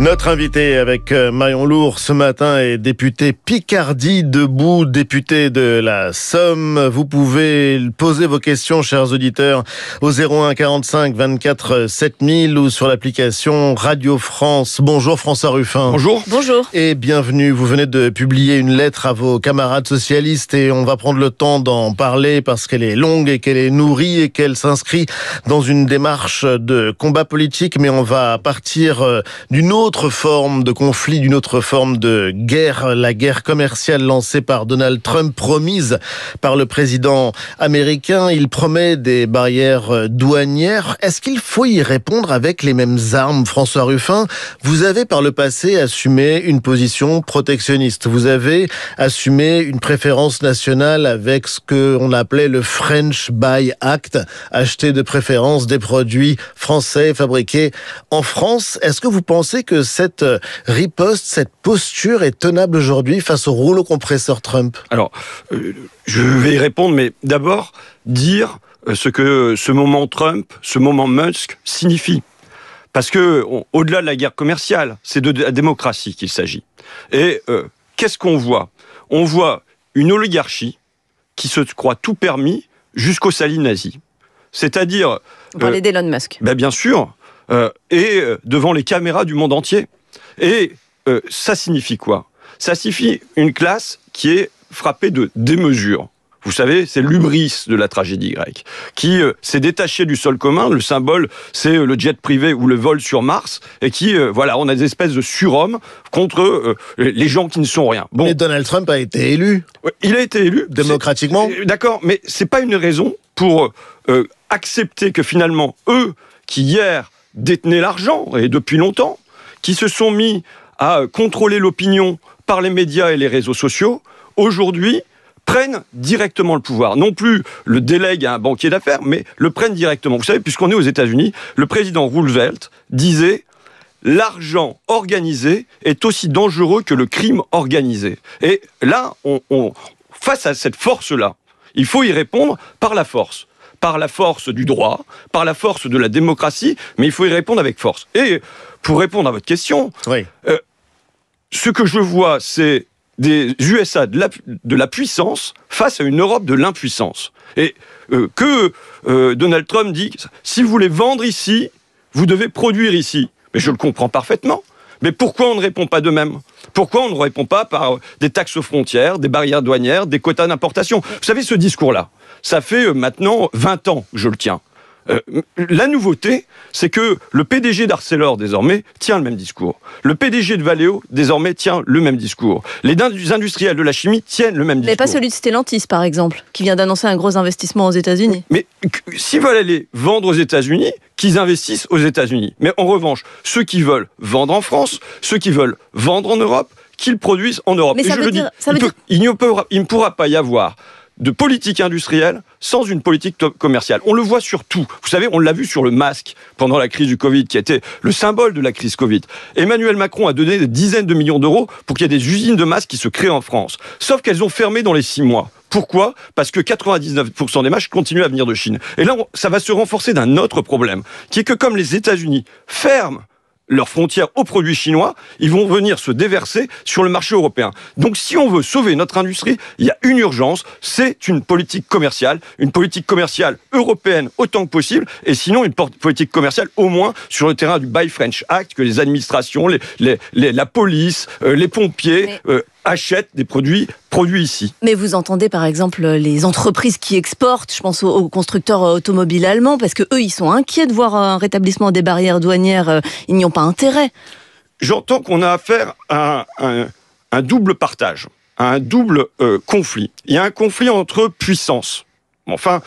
Notre invité avec Marion Lourd ce matin est député Picardie Debout, député de la Somme. Vous pouvez poser vos questions, chers auditeurs, au 01 45 24 7000 ou sur l'application Radio France. Bonjour François Ruffin. Bonjour. Bonjour. Et bienvenue. Vous venez de publier une lettre à vos camarades socialistes et on va prendre le temps d'en parler parce qu'elle est longue et qu'elle est nourrie et qu'elle s'inscrit dans une démarche de combat politique. Mais on va partir d'une autre forme de conflit, d'une autre forme de guerre, la guerre commerciale lancée par Donald Trump, promise par le président américain. Il promet des barrières douanières. Est-ce qu'il faut y répondre avec les mêmes armes, François Ruffin? Vous avez par le passé assumé une position protectionniste. Vous avez assumé une préférence nationale avec ce qu'on appelait le French Buy Act, acheter de préférence des produits français fabriqués en France. Est-ce que vous pensez que cette riposte, cette posture est tenable aujourd'hui face au rouleau compresseur Trump? Alors, je vais y répondre, mais d'abord, dire ce que ce moment Trump, ce moment Musk signifie. Parce que, au-delà de la guerre commerciale, c'est de la démocratie qu'il s'agit. Et qu'est-ce qu'on voit? On voit une oligarchie qui se croit tout permis jusqu'au salut nazi. C'est-à-dire... Vous parlez d'Elon Musk. Bien sûr, et devant les caméras du monde entier. Et ça signifie quoi? Ça signifie une classe qui est frappée de démesure. Vous savez, c'est l'hubris de la tragédie grecque, qui s'est détaché du sol commun. Le symbole, c'est le jet privé ou le vol sur Mars, et qui, on a des espèces de surhommes contre les gens qui ne sont rien. Bon. Mais Donald Trump a été élu. Il a été élu. Démocratiquement. D'accord, mais c'est pas une raison pour accepter que finalement, eux, qui hier détenaient l'argent, et depuis longtemps, qui se sont mis à contrôler l'opinion par les médias et les réseaux sociaux, aujourd'hui, prennent directement le pouvoir. Non plus le délèguent à un banquier d'affaires, mais le prennent directement. Vous savez, puisqu'on est aux États-Unis, le président Roosevelt disait « L'argent organisé est aussi dangereux que le crime organisé ». Et là, face à cette force-là, il faut y répondre par la force. Par la force du droit, par la force de la démocratie, mais il faut y répondre avec force. Et pour répondre à votre question, oui. Ce que je vois, c'est des USA de la puissance face à une Europe de l'impuissance. Et Donald Trump dit, si vous voulez vendre ici, vous devez produire ici. Mais je le comprends parfaitement. Mais pourquoi on ne répond pas de même? Pourquoi on ne répond pas par des taxes aux frontières, des barrières douanières, des quotas d'importation? Vous savez, ce discours-là, ça fait maintenant 20 ans que je le tiens. La nouveauté, c'est que le PDG d'Arcelor, désormais, tient le même discours. Le PDG de Valeo, désormais, tient le même discours. Les industriels de la chimie tiennent le même discours. Mais pas celui de Stellantis, par exemple, qui vient d'annoncer un gros investissement aux États-Unis. Mais s'ils veulent aller vendre aux États-Unis, qu'ils investissent aux États-Unis. Mais en revanche, ceux qui veulent vendre en France, ceux qui veulent vendre en Europe, qu'ils produisent en Europe. Mais ça veut dire... Il ne pourra pas y avoir de politique industrielle sans une politique commerciale. On le voit sur tout. Vous savez, on l'a vu sur le masque pendant la crise du Covid, qui était le symbole de la crise Covid. Emmanuel Macron a donné des dizaines de millions d'euros pour qu'il y ait des usines de masques qui se créent en France. Sauf qu'elles ont fermé dans les 6 mois. Pourquoi? Parce que 99% des masques continuent à venir de Chine. Et là, ça va se renforcer d'un autre problème, qui est que comme les États-Unis ferment leurs frontières aux produits chinois, ils vont venir se déverser sur le marché européen. Donc si on veut sauver notre industrie, il y a une urgence, c'est une politique commerciale européenne autant que possible, et sinon une politique commerciale au moins sur le terrain du Buy French Act, que les administrations, la police, les pompiers achètent des produits ici. Mais vous entendez par exemple les entreprises qui exportent, je pense aux constructeurs automobiles allemands, parce que eux ils sont inquiets de voir un rétablissement des barrières douanières, ils n'y ont pas intérêt. J'entends qu'on a affaire à un double partage, à un double conflit. Il y a un conflit entre puissances. Enfin,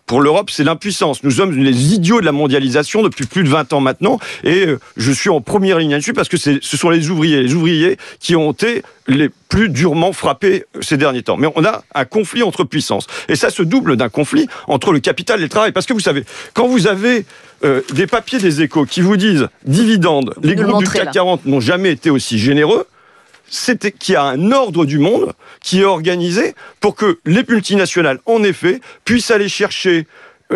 pour l'Europe, c'est l'impuissance. Nous sommes les idiots de la mondialisation depuis plus de 20 ans maintenant, et je suis en première ligne là-dessus parce que ce sont les ouvriers qui ont été les plus durement frappés ces derniers temps. Mais on a un conflit entre puissances. Et ça se double d'un conflit entre le capital et le travail. Parce que vous savez, quand vous avez des papiers des Échos qui vous disent dividendes, les groupes du CAC 40 n'ont jamais été aussi généreux, c'est qu'il y a un ordre du monde qui est organisé pour que les multinationales, en effet, puissent aller chercher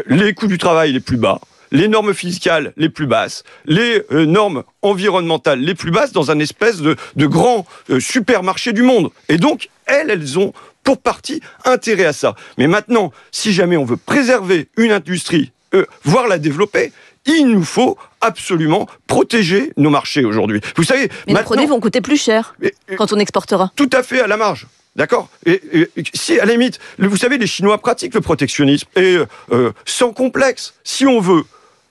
les coûts du travail les plus bas, les normes fiscales les plus basses, les normes environnementales les plus basses dans un espèce de grand supermarché du monde. Et donc, elles ont pour partie intérêt à ça. Mais maintenant, si jamais on veut préserver une industrie, voire la développer, il nous faut absolument protéger nos marchés aujourd'hui. Vous savez, mais les produits vont coûter plus cher quand on exportera. Tout à fait à la marge. D'accord ? Et si, à la limite, vous savez, les Chinois pratiquent le protectionnisme et sans complexe. Si on veut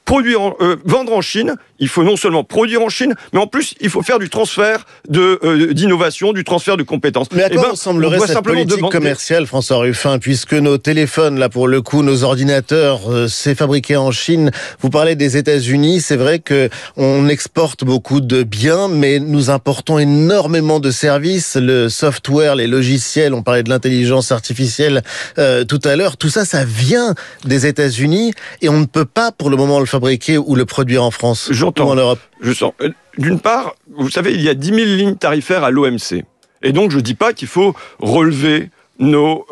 vendre en Chine, il faut non seulement produire en Chine, mais en plus, il faut faire du transfert d'innovation, du transfert de compétences. Mais à quoi ressemblerait cette politique commerciale, François Ruffin, puisque nos téléphones, là pour le coup, nos ordinateurs, c'est fabriqué en Chine. Vous parlez des États-Unis, c'est vrai qu'on exporte beaucoup de biens, mais nous importons énormément de services, le software, les logiciels, on parlait de l'intelligence artificielle tout à l'heure, tout ça, ça vient des États-Unis et on ne peut pas pour le moment le fabriquer ou le produire en France. J'entends. Ou en Europe. Je sens. D'une part, vous savez, il y a 10 000 lignes tarifaires à l'OMC. Et donc, je ne dis pas qu'il faut relever nos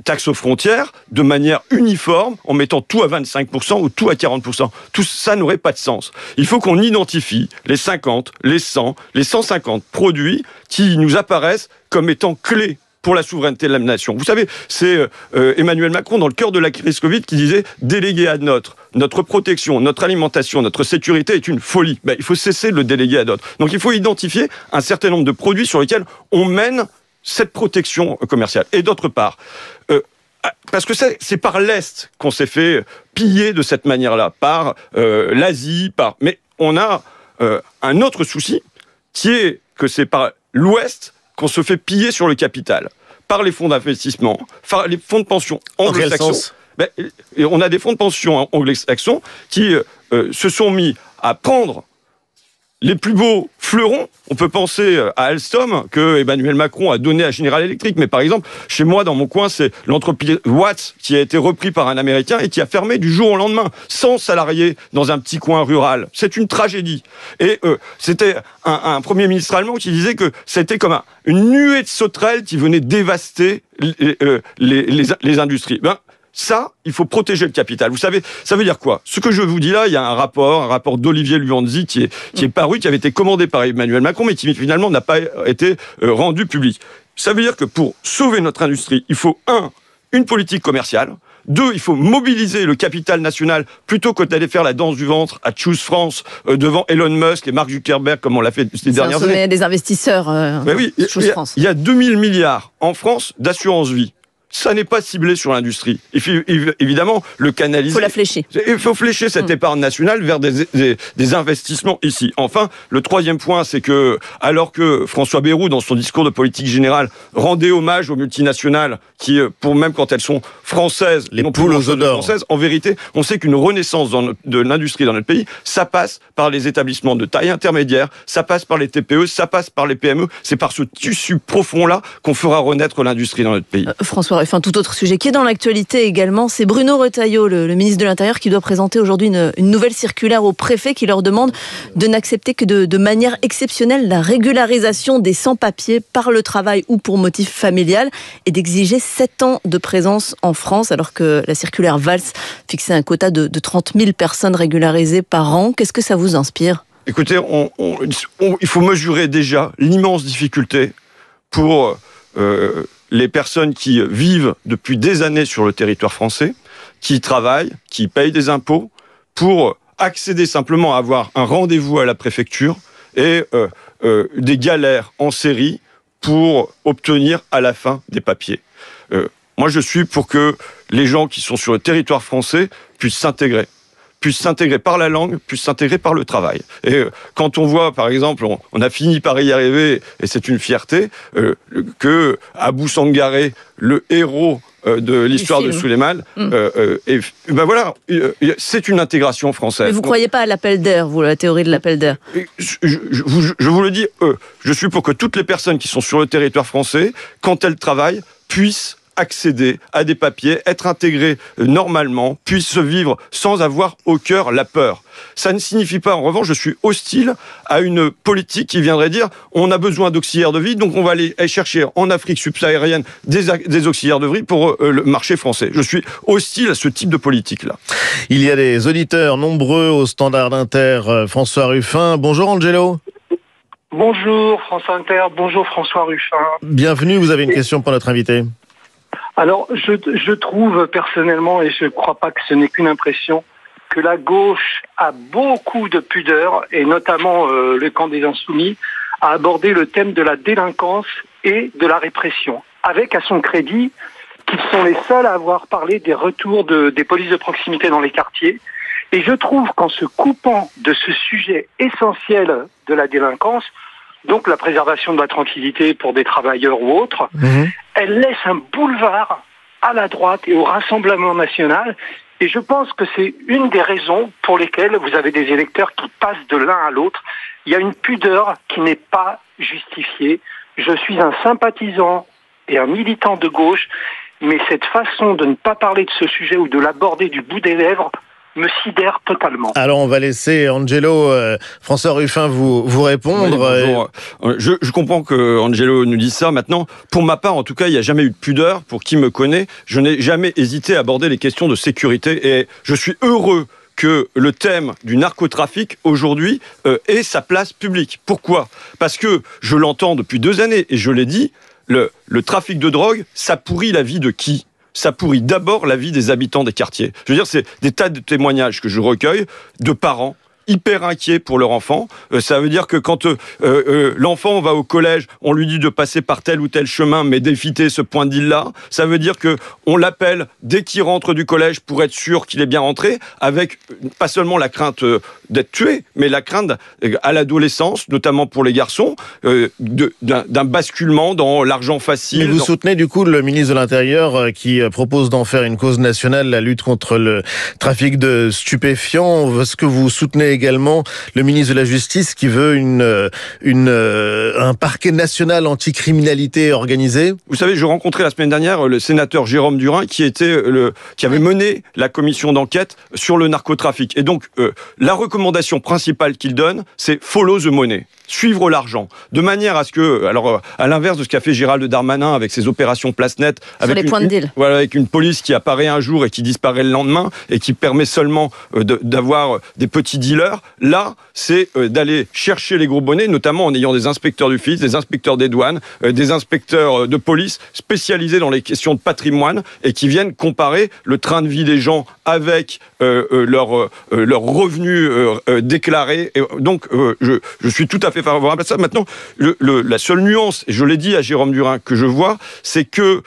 taxes aux frontières de manière uniforme en mettant tout à 25% ou tout à 40%. Tout ça n'aurait pas de sens. Il faut qu'on identifie les 50, les 100, les 150 produits qui nous apparaissent comme étant clés pour la souveraineté de la nation. Vous savez, c'est Emmanuel Macron, dans le cœur de la crise Covid, qui disait « déléguer à notre protection, notre alimentation, notre sécurité est une folie ». Ben, il faut cesser de le déléguer à d'autres. Donc il faut identifier un certain nombre de produits sur lesquels on mène cette protection commerciale. Et d'autre part, parce que c'est par l'Est qu'on s'est fait piller de cette manière-là, par l'Asie, mais on a un autre souci, qui est que c'est par l'Ouest qu'on se fait piller sur le capital, par les fonds d'investissement, par les fonds de pension anglo-saxons. On a des fonds de pension anglo-saxons qui se sont mis à prendre les plus beaux fleurons. On peut penser à Alstom, que Emmanuel Macron a donné à General Electric, mais par exemple, chez moi, dans mon coin, c'est l'entreprise Watts qui a été repris par un Américain et qui a fermé du jour au lendemain, 100 salariés dans un petit coin rural. C'est une tragédie. Et c'était un Premier ministre allemand qui disait que c'était comme une nuée de sauterelles qui venait dévaster les industries. Ça, il faut protéger le capital. Vous savez, ça veut dire quoi ? Ce que je vous dis là, il y a un rapport d'Olivier Luanzi qui est paru, qui avait été commandé par Emmanuel Macron, mais qui finalement n'a pas été rendu public. Ça veut dire que pour sauver notre industrie, il faut une politique commerciale. 2, il faut mobiliser le capital national plutôt que d'aller faire la danse du ventre à Choose France devant Elon Musk et Mark Zuckerberg comme on l'a fait ces dernières années. C'est des investisseurs. Choose France. Il y a 2000 milliards en France d'assurance vie. Ça n'est pas ciblé sur l'industrie. Il faut évidemment le canaliser. Il faut la flécher. Il faut flécher cette épargne nationale vers des investissements ici. Enfin, le troisième point, c'est que, alors que François Bayrou, dans son discours de politique générale, rendait hommage aux multinationales qui, même quand elles sont françaises, les poules aux œufs d'or. Françaises, en vérité, on sait qu'une renaissance de l'industrie dans notre pays, ça passe par les établissements de taille intermédiaire, ça passe par les TPE, ça passe par les PME. C'est par ce tissu profond-là qu'on fera renaître l'industrie dans notre pays. François, enfin, tout autre sujet qui est dans l'actualité également, c'est Bruno Retailleau, le ministre de l'Intérieur, qui doit présenter aujourd'hui une nouvelle circulaire aux préfets qui leur demande de n'accepter que de manière exceptionnelle la régularisation des sans-papiers par le travail ou pour motif familial et d'exiger 7 ans de présence en France, alors que la circulaire Valls fixait un quota de 30 000 personnes régularisées par an. Qu'est-ce que ça vous inspire ? Écoutez, il faut mesurer déjà l'immense difficulté pour les personnes qui vivent depuis des années sur le territoire français, qui travaillent, qui payent des impôts, pour accéder simplement à avoir un rendez-vous à la préfecture et des galères en série pour obtenir à la fin des papiers. Moi, je suis pour que les gens qui sont sur le territoire français puissent s'intégrer par la langue, puissent s'intégrer par le travail. Et quand on voit, par exemple, on a fini par y arriver, et c'est une fierté, que Abou Sangaré, le héros de l'histoire de Souleymane, c'est une intégration française. Mais vous ne croyez pas à l'appel d'air, vous, la théorie de l'appel d'air ? Je vous le dis, je suis pour que toutes les personnes qui sont sur le territoire français, quand elles travaillent, puissent accéder à des papiers, être intégrés normalement, puissent vivre sans avoir au cœur la peur. Ça ne signifie pas, en revanche, je suis hostile à une politique qui viendrait dire on a besoin d'auxiliaires de vie, donc on va aller chercher en Afrique subsaharienne des auxiliaires de vie pour le marché français. Je suis hostile à ce type de politique-là. Il y a des auditeurs nombreux au Standard Inter. François Ruffin. Bonjour Angelo. Bonjour François Inter, bonjour François Ruffin. Bienvenue, vous avez une question pour notre invité. Alors, je trouve personnellement, et je ne crois pas que ce n'est qu'une impression, que la gauche a beaucoup de pudeur, et notamment le camp des Insoumis, à aborder le thème de la délinquance et de la répression, avec à son crédit qu'ils sont les seuls à avoir parlé des retours des polices de proximité dans les quartiers. Et je trouve qu'en se coupant de ce sujet essentiel de la délinquance, donc la préservation de la tranquillité pour des travailleurs ou autres, elle laisse un boulevard à la droite et au Rassemblement national. Et je pense que c'est une des raisons pour lesquelles vous avez des électeurs qui passent de l'un à l'autre. Il y a une pudeur qui n'est pas justifiée. Je suis un sympathisant et un militant de gauche, mais cette façon de ne pas parler de ce sujet ou de l'aborder du bout des lèvres me sidère totalement. Alors on va laisser Angelo, François Ruffin vous répondre. Oui, bonjour. Je comprends que Angelo nous dise ça. Maintenant, pour ma part, en tout cas, il n'y a jamais eu de pudeur. Pour qui me connaît, je n'ai jamais hésité à aborder les questions de sécurité. Et je suis heureux que le thème du narcotrafic, aujourd'hui, ait sa place publique. Pourquoi ? Parce que je l'entends depuis 2 années, et je l'ai dit, le trafic de drogue, ça pourrit la vie de qui ? Ça pourrit d'abord la vie des habitants des quartiers. Je veux dire, c'est des tas de témoignages que je recueille de parents hyper inquiets pour leur enfant. Ça veut dire que quand l'enfant va au collège, on lui dit de passer par tel ou tel chemin, mais d'éviter ce point d'île-là. Ça veut dire que on l'appelle dès qu'il rentre du collège pour être sûr qu'il est bien rentré, avec pas seulement la crainte d'être tué, mais la crainte à l'adolescence, notamment pour les garçons, d'un basculement dans l'argent facile. Mais vous soutenez du coup le ministre de l'Intérieur qui propose d'en faire une cause nationale, la lutte contre le trafic de stupéfiants. Est-ce que vous soutenez également le ministre de la Justice qui veut un parquet national anticriminalité organisé? Vous savez, je rencontrais la semaine dernière le sénateur Jérôme Durain qui avait mené la commission d'enquête sur le narcotrafic. Et donc, la recommandation principale qu'il donne, c'est « follow the money ». Suivre l'argent, de manière à ce que, alors à l'inverse de ce qu'a fait Gérald Darmanin avec ses opérations place nette, avec les points de deal. Voilà, avec une police qui apparaît un jour et qui disparaît le lendemain et qui permet seulement d'avoir des petits dealers. Là, c'est d'aller chercher les gros bonnets, notamment en ayant des inspecteurs du fisc, des inspecteurs des douanes, des inspecteurs de police spécialisés dans les questions de patrimoine et qui viennent comparer le train de vie des gens avec leurs revenus déclarés. Et donc, je suis tout à fait favorable à ça. Maintenant, la seule nuance, et je l'ai dit à Jérôme Durain, que je vois, c'est que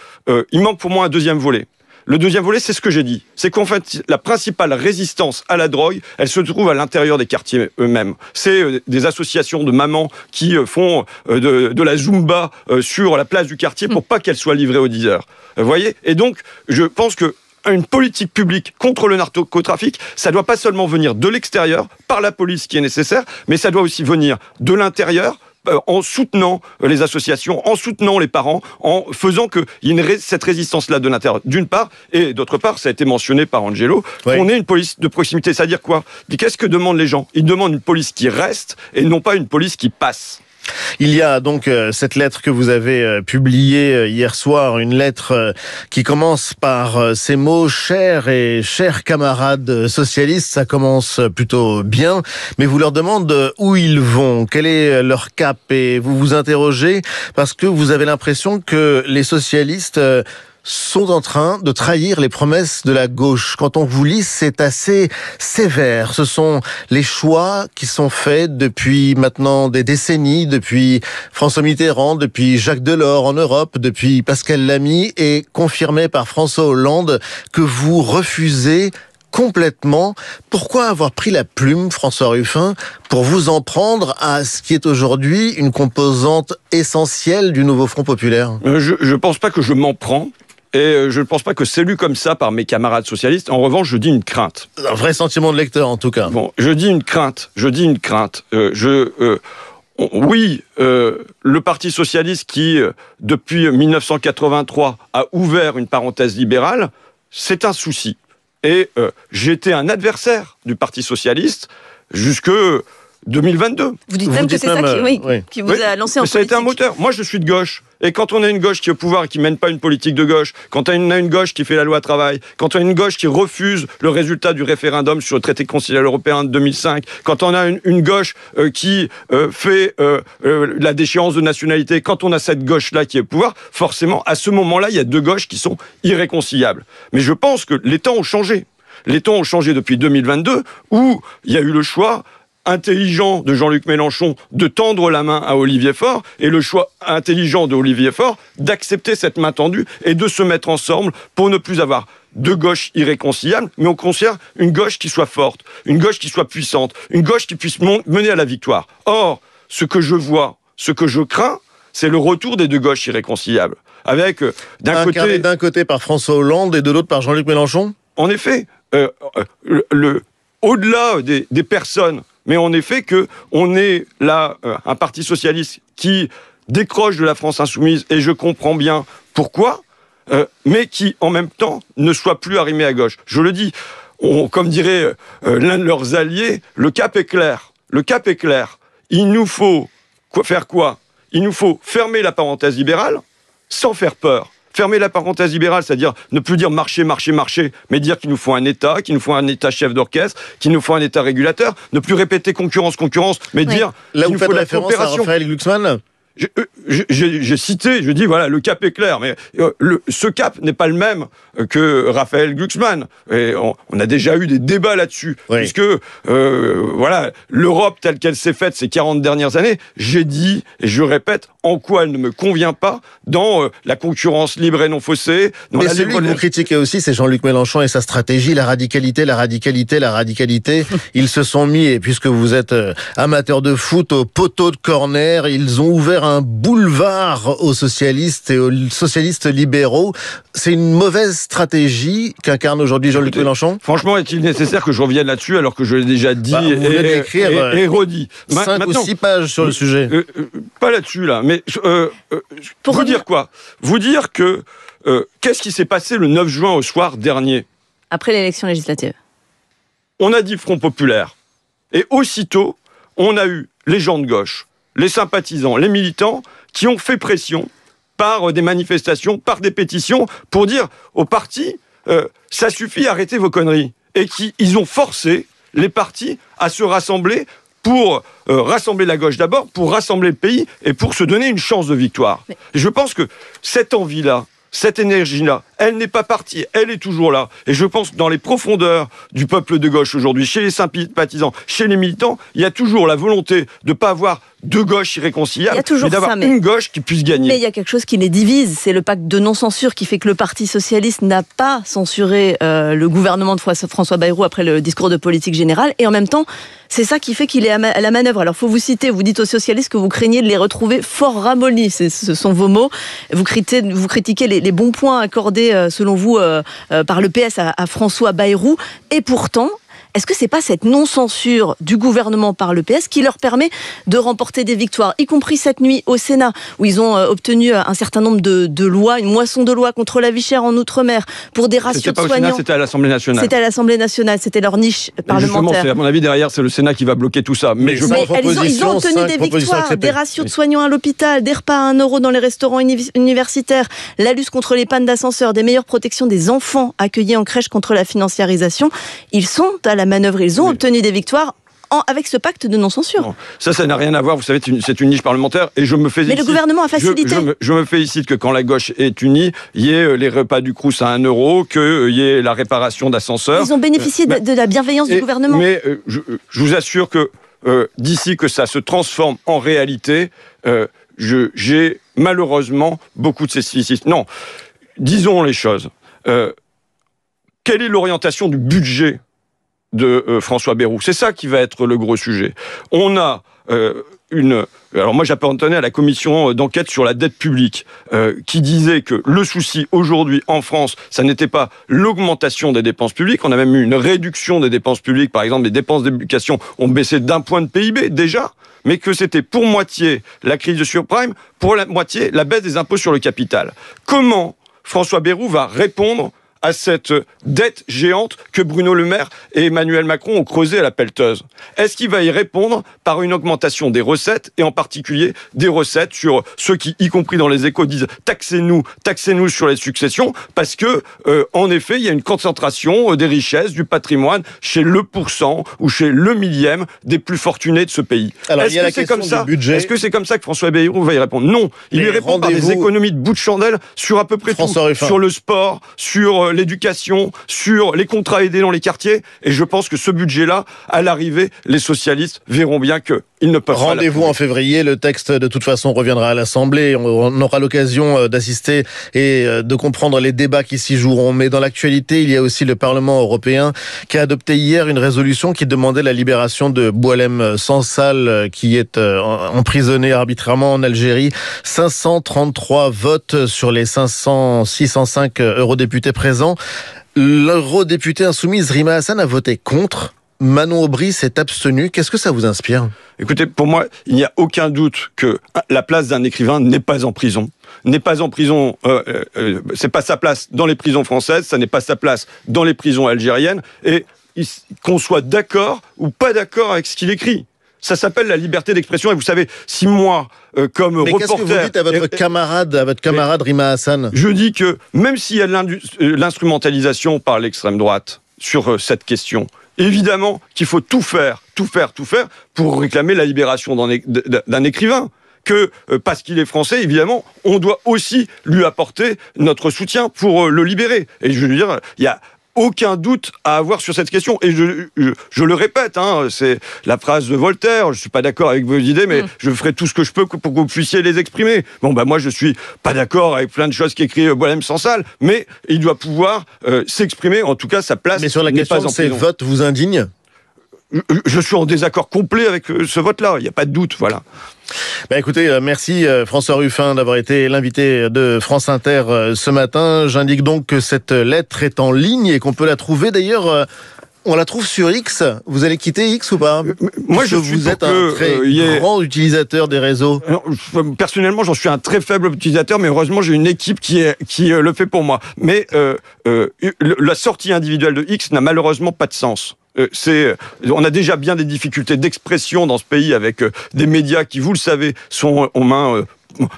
il manque pour moi un deuxième volet. Le deuxième volet, c'est ce que j'ai dit. C'est qu'en fait, la principale résistance à la drogue, elle se trouve à l'intérieur des quartiers eux-mêmes. C'est des associations de mamans qui font de la Zumba sur la place du quartier pour pas qu'elle soit livrée aux dealers. Vous voyez ? Et donc, je pense que une politique publique contre le narcotrafic, ça ne doit pas seulement venir de l'extérieur, par la police qui est nécessaire, mais ça doit aussi venir de l'intérieur, en soutenant les associations, en soutenant les parents, en faisant qu'il y ait cette résistance-là de l'intérieur, d'une part, et d'autre part, ça a été mentionné par Angelo, qu'on ait une police de proximité. C'est-à-dire quoi ? Qu'est-ce que demandent les gens ? Ils demandent une police qui reste et non pas une police qui passe. Il y a donc cette lettre que vous avez publiée hier soir, une lettre qui commence par ces mots « Chers et chers camarades socialistes », ça commence plutôt bien, mais vous leur demandez où ils vont, quel est leur cap, et vous vous interrogez parce que vous avez l'impression que les socialistes sont en train de trahir les promesses de la gauche. Quand on vous lit, c'est assez sévère. Ce sont les choix qui sont faits depuis maintenant des décennies, depuis François Mitterrand, depuis Jacques Delors en Europe, depuis Pascal Lamy, et confirmé par François Hollande, que vous refusez complètement. Pourquoi avoir pris la plume, François Ruffin, pour vous en prendre à ce qui est aujourd'hui une composante essentielle du nouveau Front populaire ? Je ne pense pas que je m'en prends. Et je ne pense pas que c'est lu comme ça par mes camarades socialistes. En revanche, je dis une crainte. Un vrai sentiment de lecteur, en tout cas. Bon, je dis une crainte. Oui, le Parti socialiste qui, depuis 1983, a ouvert une parenthèse libérale, c'est un souci. Et j'étais un adversaire du Parti socialiste jusque 2022. Vous dites même que c'est ça qui vous a lancé en politique. Ça a été un moteur. Moi, je suis de gauche. Et quand on a une gauche qui est au pouvoir et qui ne mène pas une politique de gauche, quand on a une gauche qui fait la loi travail, quand on a une gauche qui refuse le résultat du référendum sur le traité concilial européen de 2005, quand on a une gauche qui fait la déchéance de nationalité, quand on a cette gauche-là qui est au pouvoir, forcément, à ce moment-là, il y a deux gauches qui sont irréconciliables. Mais je pense que les temps ont changé. Les temps ont changé depuis 2022, où il y a eu le choix intelligent de Jean-Luc Mélenchon de tendre la main à Olivier Faure et le choix intelligent de Olivier Faure d'accepter cette main tendue et de se mettre ensemble pour ne plus avoir deux gauches irréconciliables, mais on considère une gauche qui soit forte, une gauche qui soit puissante, une gauche qui puisse mener à la victoire. Or, ce que je vois, ce que je crains, c'est le retour des deux gauches irréconciliables. Avec d'un côté par François Hollande et de l'autre par Jean-Luc Mélenchon. En effet, au-delà des personnes, mais en effet qu'on est là un parti socialiste qui décroche de la France insoumise, et je comprends bien pourquoi, mais qui en même temps ne soit plus arrimé à gauche. Je le dis, comme dirait l'un de leurs alliés, le cap est clair. Le cap est clair. Il nous faut faire quoi ? Il nous faut fermer la parenthèse libérale sans faire peur. Fermer la parenthèse libérale, c'est-à-dire ne plus dire marché, mais dire qu'il nous faut un État chef d'orchestre, qu'il nous faut un État régulateur, ne plus répéter concurrence, mais dire là qu'il vous nous faut faites de la référence coopération. à Raphaël Glucksmann. J'ai cité, je dis voilà, le cap est clair, mais ce cap n'est pas le même que Raphaël Glucksmann. Et on a déjà eu des débats là-dessus, puisque voilà, l'Europe telle qu'elle s'est faite ces 40 dernières années, j'ai dit, et je répète, en quoi elle ne me convient pas dans la concurrence libre et non faussée. Mais celui que vous critiquez aussi, c'est Jean-Luc Mélenchon et sa stratégie, la radicalité. Ils se sont mis, et puisque vous êtes amateur de foot, au poteau de corner, ils ont ouvert un boulevard aux socialistes et aux socialistes libéraux. C'est une mauvaise stratégie qu'incarne aujourd'hui Jean-Luc Mélenchon ? Franchement, est-il nécessaire que je revienne là-dessus alors que je l'ai déjà dit et redit 5 ou 6 pages sur le sujet. Pas là-dessus, là. Mais vous dire quoi ? Vous dire que qu'est-ce qui s'est passé le 9 juin au soir dernier ? Après l'élection législative. On a dit Front Populaire. Et aussitôt, on a eu les gens de gauche, les sympathisants, les militants qui ont fait pression par des manifestations, par des pétitions, pour dire aux partis, ça suffit, arrêtez vos conneries. Et ils ont forcé les partis à se rassembler pour rassembler la gauche d'abord, pour rassembler le pays et pour se donner une chance de victoire. Et je pense que cette envie-là, cette énergie-là, elle n'est pas partie, elle est toujours là. Et je pense que dans les profondeurs du peuple de gauche aujourd'hui, chez les sympathisants, chez les militants, il y a toujours la volonté de ne pas avoir deux gauches irréconciliables, mais d'avoir une gauche qui puisse gagner. Mais il y a quelque chose qui les divise, c'est le pacte de non-censure qui fait que le Parti socialiste n'a pas censuré le gouvernement de François Bayrou après le discours de politique générale, et en même temps, c'est ça qui fait qu'il est à la manœuvre. Alors, il faut vous citer, vous dites aux socialistes que vous craignez de les retrouver fort ramollis, ce sont vos mots. Vous critiquez les bons points accordés, selon vous, par le PS à François Bayrou, et pourtant, est-ce que c'est pas cette non-censure du gouvernement par le PS qui leur permet de remporter des victoires, y compris cette nuit au Sénat, où ils ont obtenu un certain nombre de lois, une moisson de lois contre la vie chère en Outre-mer, pour des ratios de soignants. C'était pas au Sénat, c'était à l'Assemblée nationale. C'était à l'Assemblée nationale, c'était leur niche parlementaire. À mon avis, derrière, c'est le Sénat qui va bloquer tout ça. Mais ils ont obtenu des victoires, des ratios de soignants à l'hôpital, des repas à 1 € dans les restaurants universitaires, la lutte contre les pannes d'ascenseur, des meilleures protections des enfants accueillis en crèche contre la financiarisation. Ils sont à la manœuvre, ils ont obtenu des victoires avec ce pacte de non-censure. Non, ça n'a rien à voir. Vous savez, c'est une niche parlementaire et je me félicite. Mais le gouvernement a facilité. Je me félicite que quand la gauche est unie, il y ait les repas du Crous à 1 €, qu'il y ait la réparation d'ascenseurs. Ils ont bénéficié de la bienveillance du gouvernement. Mais je vous assure que d'ici que ça se transforme en réalité, j'ai malheureusement beaucoup de scepticisme. Non, disons les choses. Quelle est l'orientation du budget de François Bayrou? C'est ça qui va être le gros sujet. On a alors moi j'appartenais à la commission d'enquête sur la dette publique qui disait que le souci aujourd'hui en France, ça n'était pas l'augmentation des dépenses publiques, on a même eu une réduction des dépenses publiques, par exemple les dépenses d'éducation ont baissé d'1 point de PIB déjà, mais que c'était pour moitié la crise de subprime, pour la moitié la baisse des impôts sur le capital. Comment François Bayrou va répondre à cette dette géante que Bruno Le Maire et Emmanuel Macron ont creusée à la pelleteuse? Est-ce qu'il va y répondre par une augmentation des recettes, et en particulier des recettes sur ceux qui, y compris dans les Échos, disent taxez-nous sur les successions, parce que, en effet, il y a une concentration des richesses, du patrimoine, chez le % ou chez le millième des plus fortunés de ce pays. Alors, Est-ce que c'est comme ça? Est-ce que c'est comme ça que François Bayrou va y répondre? Non, il lui répond par des économies de bout de chandelle sur à peu près tout, sur le sport, sur l'éducation, sur les contrats aidés dans les quartiers, et je pense que ce budget-là, à l'arrivée, les socialistes verront bien qu'ils ne peuvent pas. Rendez-vous en février, le texte de toute façon reviendra à l'Assemblée, on aura l'occasion d'assister et de comprendre les débats qui s'y joueront, mais dans l'actualité, il y a aussi le Parlement européen qui a adopté hier une résolution qui demandait la libération de Boualem Sansal, qui est emprisonné arbitrairement en Algérie. 533 votes sur les 605 eurodéputés présents. L'eurodéputée insoumise Rima Hassan a voté contre. Manon Aubry s'est abstenue. Qu'est-ce que ça vous inspire? Écoutez, pour moi, il n'y a aucun doute que la place d'un écrivain n'est pas en prison. N'est pas en prison, c'est pas sa place dans les prisons françaises, ça n'est pas sa place dans les prisons algériennes, et qu'on soit d'accord ou pas d'accord avec ce qu'il écrit. Ça s'appelle la liberté d'expression. Et vous savez, si moi, comme reporter... Mais qu'est-ce que vous dites à votre camarade Rima Hassan? Je dis que même s'il y a l'instrumentalisation par l'extrême droite sur cette question, évidemment qu'il faut tout faire pour réclamer la libération d'un écrivain. Que, parce qu'il est français, évidemment, on doit aussi lui apporter notre soutien pour le libérer. Et je veux dire, il y a aucun doute à avoir sur cette question. Et je le répète, c'est la phrase de Voltaire, je ne suis pas d'accord avec vos idées, mais je ferai tout ce que je peux pour que vous puissiez les exprimer. Bon, moi, je ne suis pas d'accord avec plein de choses qu'écrit Boualem Sansal, mais il doit pouvoir s'exprimer, en tout cas, sa place n'est pas en prison. Mais sur la question de ces votes vous indigne? Je suis en désaccord complet avec ce vote-là, il n'y a pas de doute, voilà. Écoutez, merci François Ruffin d'avoir été l'invité de France Inter ce matin. J'indique donc que cette lettre est en ligne et qu'on peut la trouver d'ailleurs... On la trouve sur X. Vous allez quitter X ou pas? Moi, vous êtes un très grand utilisateur des réseaux. Personnellement, j'en suis un très faible utilisateur, mais heureusement, j'ai une équipe qui le fait pour moi. Mais la sortie individuelle de X n'a malheureusement pas de sens. On a déjà bien des difficultés d'expression dans ce pays avec des médias qui, vous le savez, sont aux mains...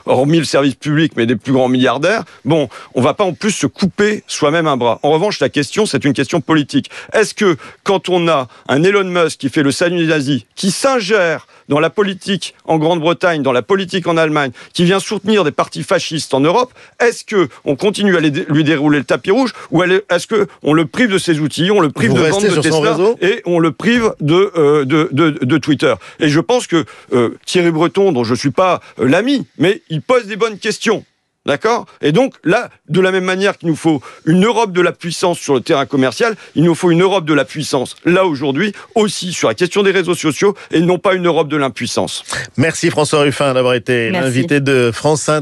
hormis le service public, mais des plus grands milliardaires, on ne va pas en plus se couper soi-même un bras. En revanche, la question, c'est une question politique. Est-ce que, quand on a un Elon Musk qui fait le salut des nazis, qui s'ingère dans la politique en Grande-Bretagne, dans la politique en Allemagne, qui vient soutenir des partis fascistes en Europe, est-ce qu'on continue à lui dérouler le tapis rouge, ou est-ce qu'on le prive de ses outils, on le prive de vente de Tesla, et on le prive de Twitter? Et je pense que Thierry Breton, dont je ne suis pas l'ami, mais il pose des bonnes questions. D'accord? Et donc, là, de la même manière qu'il nous faut une Europe de la puissance sur le terrain commercial, il nous faut une Europe de la puissance, là, aujourd'hui, aussi sur la question des réseaux sociaux, et non pas une Europe de l'impuissance. Merci François Ruffin d'avoir été l'invité de France Inter.